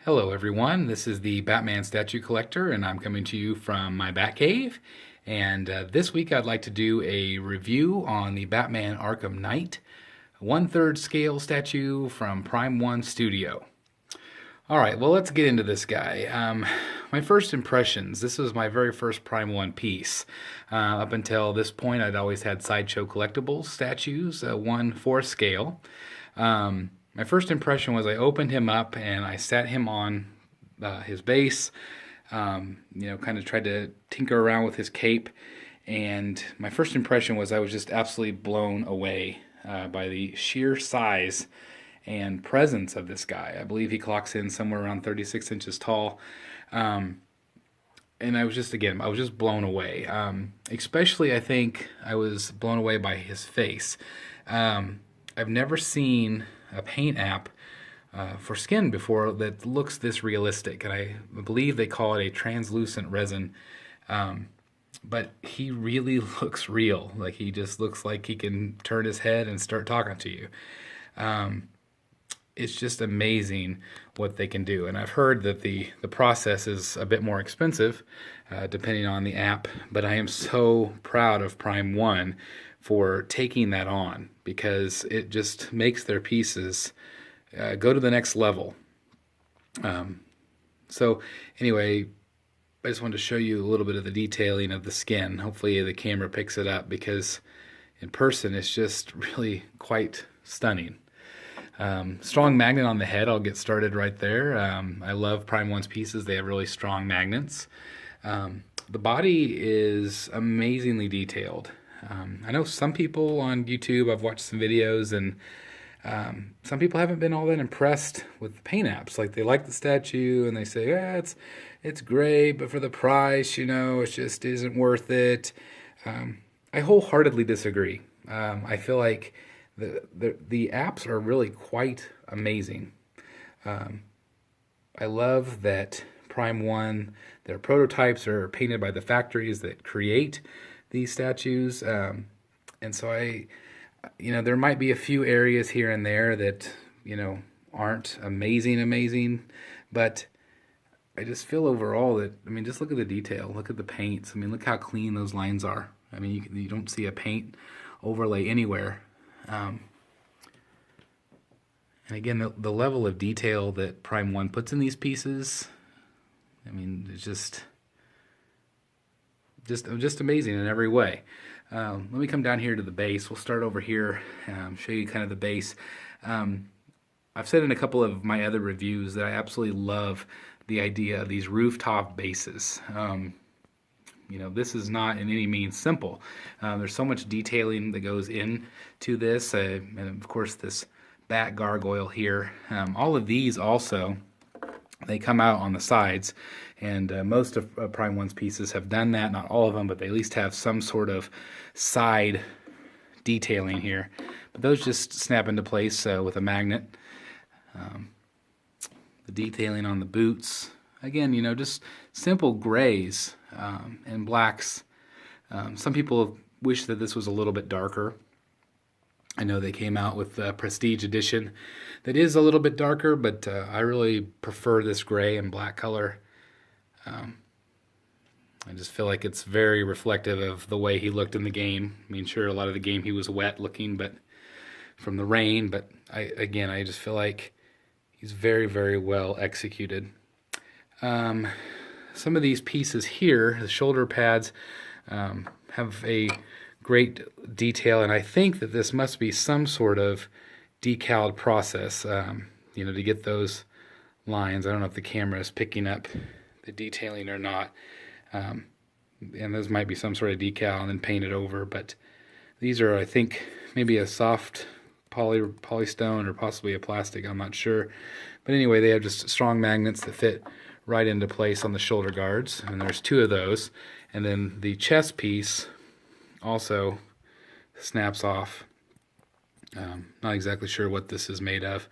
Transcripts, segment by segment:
Hello everyone, this is the Batman Statue Collector and I'm coming to you from my Batcave. And this week I'd like to do a review on the Batman Arkham Knight 1/3 scale statue from Prime 1 Studio. Alright, well let's get into this guy. My first impressions, this was my very first Prime 1 piece. Up until this point I'd always had Sideshow Collectibles statues, 1/4 scale. My first impression was I opened him up and I sat him on his base, kind of tried to tinker around with his cape, and my first impression was I was just absolutely blown away by the sheer size and presence of this guy. I believe he clocks in somewhere around 36 inches tall, and I was just blown away. Especially, I think I was blown away by his face. I've never seen a paint app for skin before that looks this realistic, and I believe they call it a translucent resin, but he really looks real. Like, he just looks like he can turn his head and start talking to you. It's just amazing what they can do, and I've heard that the process is a bit more expensive depending on the app, but I am so proud of Prime 1 for taking that on, because it just makes their pieces go to the next level. So anyway, I just wanted to show you a little bit of the detailing of the skin. Hopefully the camera picks it up, because in person it's just really quite stunning. Strong magnet on the head. I'll get started right there. I love Prime 1's pieces. They have really strong magnets. The body is amazingly detailed. I know some people on YouTube, I've watched some videos, and some people haven't been all that impressed with the paint apps. Like, they like the statue and they say, yeah, it's great, but for the price, it just isn't worth it. I wholeheartedly disagree. I feel like the apps are really quite amazing. I love that Prime 1, their prototypes are painted by the factories that create these statues, and so there might be a few areas here and there that aren't amazing, but I just feel overall that, just look at the detail, look at the paints. Look how clean those lines are. You don't see a paint overlay anywhere. And again, the level of detail that Prime 1 puts in these pieces, it's just amazing in every way. Let me come down here to the base. We'll start over here, show you kind of the base. I've said in a couple of my other reviews that I absolutely love the idea of these rooftop bases. This is not in any means simple. There's so much detailing that goes into this, and of course this bat gargoyle here. All of these also, they come out on the sides, and most of Prime 1's pieces have done that. Not all of them, but they at least have some sort of side detailing here. But those just snap into place with a magnet. The detailing on the boots, again, just simple grays and blacks. Some people wish that this was a little bit darker. I know they came out with the Prestige Edition that is a little bit darker, but I really prefer this gray and black color. I just feel like it's very reflective of the way he looked in the game. Sure, a lot of the game he was wet looking, but from the rain, but I just feel like he's very, very well executed. Some of these pieces here, the shoulder pads, have a great detail, and I think that this must be some sort of decaled process, to get those lines. I don't know if the camera is picking up the detailing or not, and those might be some sort of decal and then painted over, but these are, I think, maybe a soft polystone or possibly a plastic, I'm not sure. But anyway, they have just strong magnets that fit right into place on the shoulder guards, and there's two of those. And then the chest piece also snaps off. Not exactly sure what this is made of,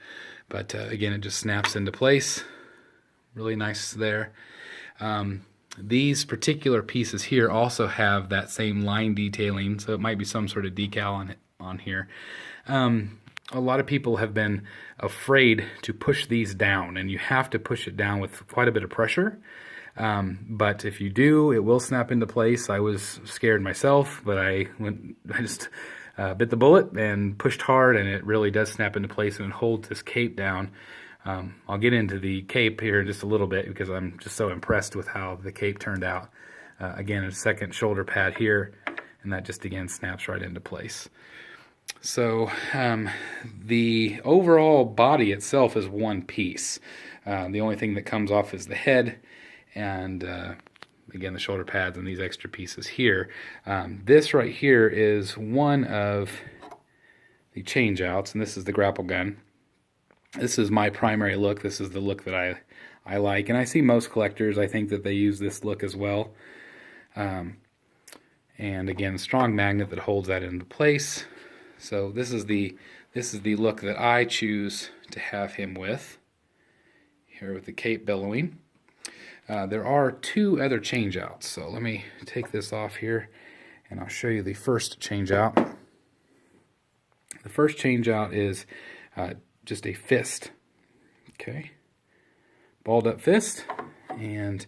but again, it just snaps into place. Really nice there. These particular pieces here also have that same line detailing, so it might be some sort of decal on here. a lot of people have been afraid to push these down, and you have to push it down with quite a bit of pressure. But if you do, it will snap into place. I was scared myself, but I just bit the bullet and pushed hard, and it really does snap into place and it holds this cape down. I'll get into the cape here in just a little bit because I'm just so impressed with how the cape turned out. Again, a second shoulder pad here, and that just again snaps right into place. So the overall body itself is one piece. The only thing that comes off is the head and again the shoulder pads and these extra pieces here. This right here is one of the change outs, and this is the grapple gun. This is my primary look. This is the look that I like, and I see most collectors, I think that they use this look as well. And again, strong magnet that holds that into place. So this is the look that I choose to have him with, here with the cape billowing. There are two other change outs, so let me take this off here and I'll show you the first change out. The first change out is just a fist, okay, balled up fist, and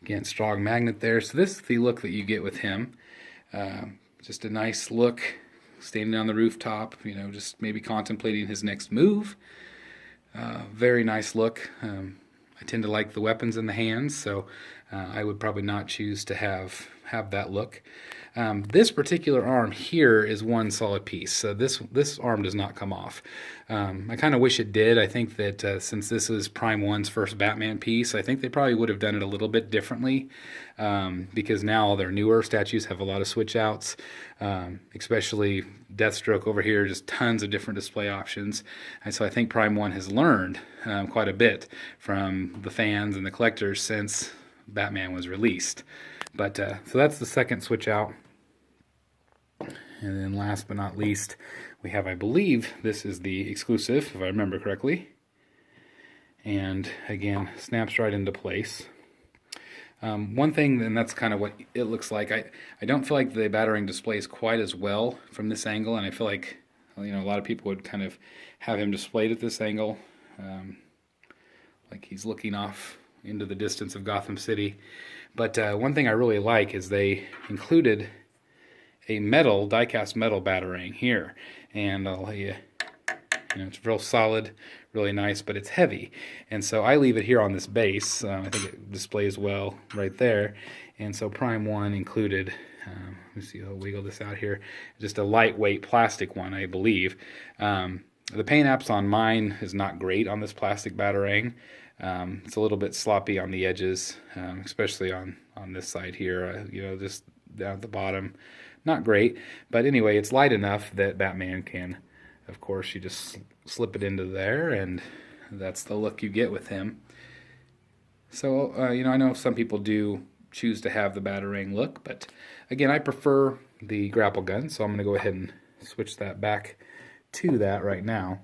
again strong magnet there. So this is the look that you get with him. Just a nice look, standing on the rooftop, you know, just maybe contemplating his next move. Very nice look. I tend to like the weapons in the hands, so I would probably not choose to have that look. This particular arm here is one solid piece, so this arm does not come off. I kind of wish it did. I think that since this is Prime 1's first Batman piece, I think they probably would have done it a little bit differently, because now all their newer statues have a lot of switch outs, especially Deathstroke over here, just tons of different display options. And so I think Prime 1 has learned quite a bit from the fans and the collectors since Batman was released. But so that's the second switch out. And then last but not least, we have, I believe, this is the exclusive, if I remember correctly. And again, snaps right into place. One thing, and that's kind of what it looks like, I don't feel like the batarang displays quite as well from this angle, and I feel like, you know, a lot of people would kind of have him displayed at this angle, like he's looking off into the distance of Gotham City. But one thing I really like is they included a metal, die-cast metal batarang here, and I'll let you know, it's real solid, really nice, but it's heavy. And so I leave it here on this base. I think it displays well right there. And so Prime 1 included, let me see, I'll wiggle this out here, just a lightweight plastic one, I believe. The paint apps on mine is not great on this plastic batarang. It's a little bit sloppy on the edges, especially on this side here, you know, just down at the bottom. Not great, but anyway, it's light enough that Batman can, of course, you just slip it into there, and that's the look you get with him. So, you know, I know some people do choose to have the batarang look, but again, I prefer the grapple gun, so I'm going to go ahead and switch that back to that right now.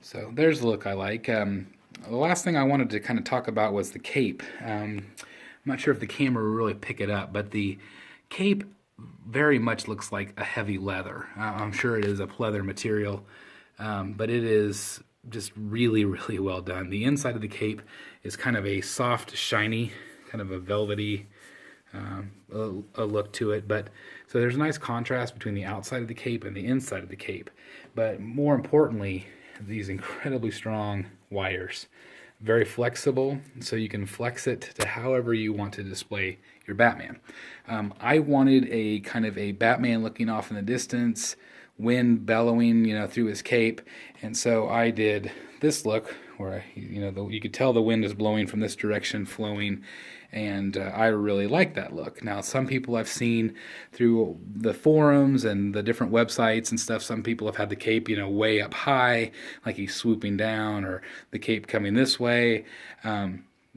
So there's the look I like. The last thing I wanted to kind of talk about was the cape. I'm not sure if the camera will really pick it up, but the cape very much looks like a heavy leather. I'm sure it is a pleather material, but it is just really, really well done. The inside of the cape is kind of a soft, shiny, kind of a velvety a look to it. But so there's a nice contrast between the outside of the cape and the inside of the cape. But more importantly, these incredibly strong wires. Very flexible, so you can flex it to however you want to display your Batman. I wanted a kind of a Batman looking off in the distance, wind bellowing, you know, through his cape, and so I did this look where, you know, you could tell the wind is blowing from this direction, flowing, and I really like that look. Now, some people I've seen through the forums and the different websites and stuff, some people have had the cape, you know, way up high, like he's swooping down, or the cape coming this way.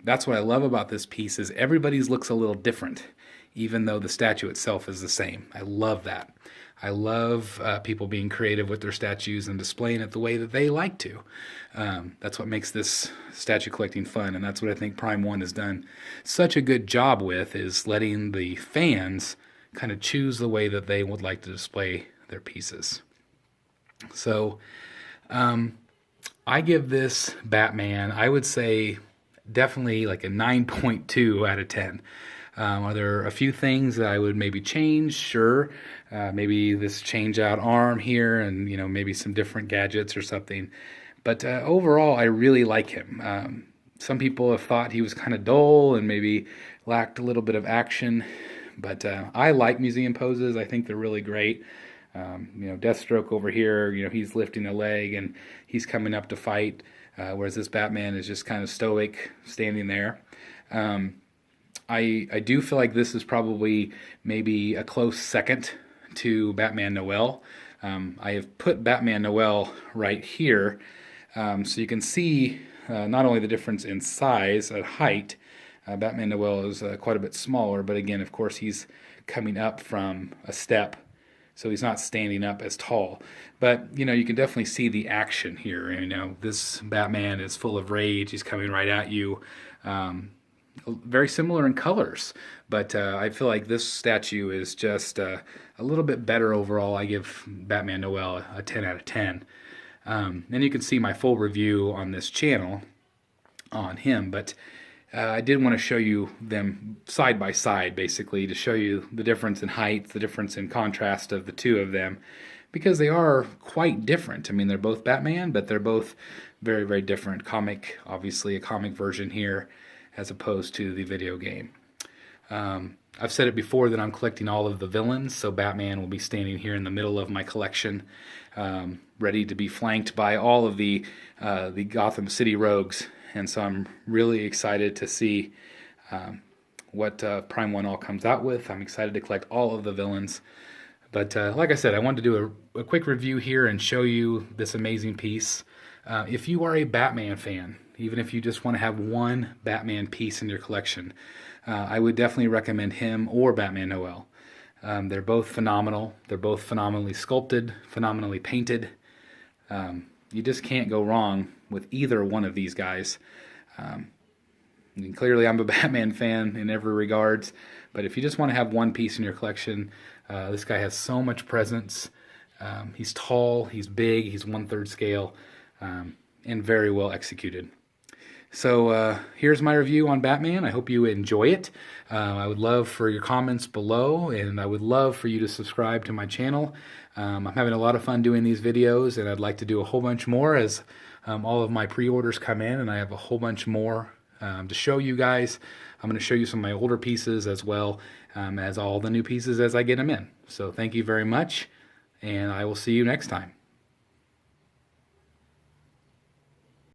That's what I love about this piece, is everybody's looks a little different, even though the statue itself is the same. I love that. I love people being creative with their statues and displaying it the way that they like to. That's what makes this statue collecting fun, and that's what I think Prime 1 has done such a good job with, is letting the fans kind of choose the way that they would like to display their pieces. So I give this Batman, I would say, definitely like a 9.2 out of 10. Are there a few things that I would maybe change? Sure. Maybe this change out arm here and, maybe some different gadgets or something. But overall, I really like him. Some people have thought he was kind of dull and maybe lacked a little bit of action. But I like museum poses. I think they're really great. Deathstroke over here, he's lifting a leg and he's coming up to fight, whereas this Batman is just kind of stoic, standing there. I do feel like this is probably maybe a close second to Batman Noel. I have put Batman Noel right here, so you can see not only the difference in size and height. Batman Noel is quite a bit smaller, but again, of course, he's coming up from a step, so he's not standing up as tall. But, you can definitely see the action here. This Batman is full of rage. He's coming right at you. Very similar in colors, but I feel like this statue is just a little bit better overall. I give Batman Noel a 10 out of 10. And you can see my full review on this channel on him, but I did want to show you them side by side, basically, to show you the difference in height, the difference in contrast of the two of them, because they are quite different. I mean, they're both Batman, but they're both very, very different. Comic, obviously a comic version here, as opposed to the video game. I've said it before that I'm collecting all of the villains, so Batman will be standing here in the middle of my collection, ready to be flanked by all of the Gotham City rogues. And so I'm really excited to see what Prime 1 all comes out with. I'm excited to collect all of the villains. But like I said, I wanted to do a quick review here and show you this amazing piece. If you are a Batman fan, even if you just want to have one Batman piece in your collection, I would definitely recommend him or Batman Noel. They're both phenomenal. They're both phenomenally sculpted, phenomenally painted. You just can't go wrong with either one of these guys. And clearly I'm a Batman fan in every regards, but if you just want to have one piece in your collection, this guy has so much presence. He's tall, he's big, he's 1/3 scale, and very well executed. So here's my review on Batman. I hope you enjoy it. I would love for your comments below, and I would love for you to subscribe to my channel. I'm having a lot of fun doing these videos, and I'd like to do a whole bunch more as all of my pre-orders come in, and I have a whole bunch more to show you guys. I'm going to show you some of my older pieces as well as all the new pieces as I get them in. So thank you very much, and I will see you next time.